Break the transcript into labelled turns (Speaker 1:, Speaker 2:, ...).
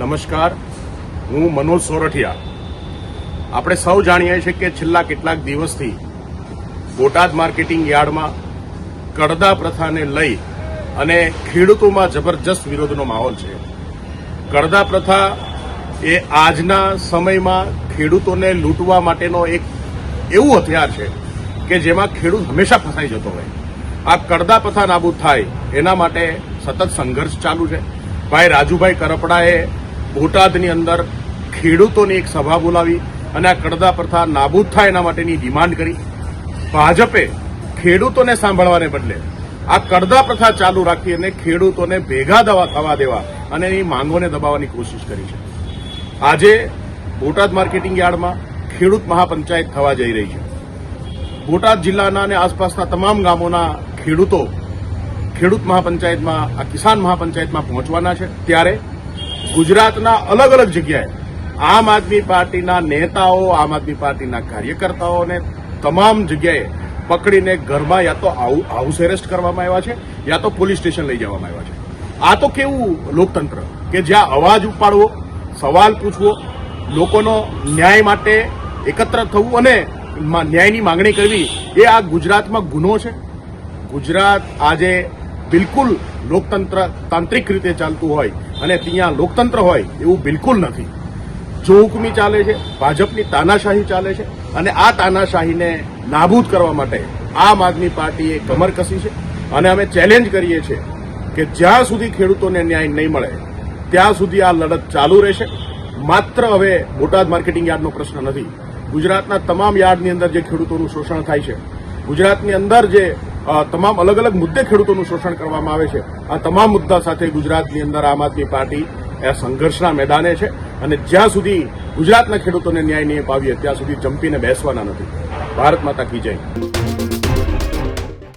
Speaker 1: નમસ્કાર, હું મનોજ સોરઠિયા. આપણે સૌ જાણીએ છીએ કે છેલ્લા કેટલાક દિવસથી બોટાદ માર્કેટિંગ યાર્ડમાં કડદા પ્રથાને લઈ અને ખેડૂતોમાં જબરજસ્ત વિરોધનો માહોલ છે. કડદા પ્રથા એ આજના સમયમાં ખેડૂતોને લૂંટવા માટેનો એક એવું હથિયાર છે કે જેમાં ખેડૂત હંમેશા ફસાઈ જતો હોય. આ કડદા પ્રથા નાબૂદ થાય એના માટે સતત સંઘર્ષ ચાલુ છે. ભાઈ રાજુભાઈ કરપડાએ બોટાદની અંદર ખેડૂતોની એક સભા બોલાવી અને આ કડદા પ્રથા નાબૂદ થાય એના માટેની ડિમાન્ડ કરી. ભાજપે ખેડૂતોને સાંભળવાને બદલે આ કડદા પ્રથા ચાલુ રાખી અને ખેડૂતોને ભેગા થવા દેવા અને એની માંગોને દબાવવાની કોશિશ કરી છે. આજે બોટાદ માર્કેટિંગ યાર્ડમાં ખેડૂત મહાપંચાયત થવા જઈ રહી છે. બોટાદ જિલ્લાના અને આસપાસના તમામ ગામોના ખેડૂતો ખેડૂત મહાપંચાયતમાં આ કિસાન મહાપંચાયતમાં પહોંચવાના છે. ત્યારે ગુજરાતના અલગ અલગ જગ્યાએ આમ આદમી પાર્ટીના નેતાઓ, આમ આદમી પાર્ટીના કાર્યકર્તાઓને તમામ જગ્યાએ પકડીને ઘરમાં યા તો હાઉસ એરેસ્ટ કરવામાં આવ્યા છે યા તો પોલીસ સ્ટેશન લઈ જવામાં આવ્યા છે. આ તો કેવું લોકતંત્ર કે જ્યાં અવાજ ઉપાડવો, સવાલ પૂછવો, લોકોનો ન્યાય માટે એકત્ર થવું અને ન્યાયની માંગણી કરવી એ આ ગુજરાતમાં ગુનો છે. ગુજરાત આજે બિલકુલ લોકતંત્ર તાંત્રિક રીતે ચાલતું હોય અને ત્યાં લોકતંત્ર હોય એવું બિલકુલ નથી. જો હુકમી ચાલે છે, ભાજપની તાનાશાહી ચાલે છે અને આ તાનાશાહીને નાબૂદ કરવા માટે આમ આદમી પાર્ટીએ કમર કસી છે અને અમે ચેલેન્જ કરીએ છીએ કે જ્યાં સુધી ખેડૂતોને ન્યાય નહીં મળે ત્યાં સુધી આ લડત ચાલુ રહેશે. માત્ર હવે બોટાદ માર્કેટિંગ યાર્ડનો પ્રશ્ન નથી. ગુજરાતના તમામ યાર્ડની અંદર જે ખેડૂતોનું શોષણ થાય છે, ગુજરાતની અંદર જે તમામ અલગ અલગ મુદ્દે ખેડૂતોનું શોષણ કરવામાં આવે છે, આ તમામ મુદ્દા સાથે ગુજરાતની અંદર આમ આદમી પાર્ટી સંઘર્ષના મેદાને છે અને જ્યાં સુધી ગુજરાતના ખેડૂતોને ન્યાય નહીં અપાવીએ ત્યાં સુધી ચંપીને બેસવાના નથી. ભારત માતા કી જય.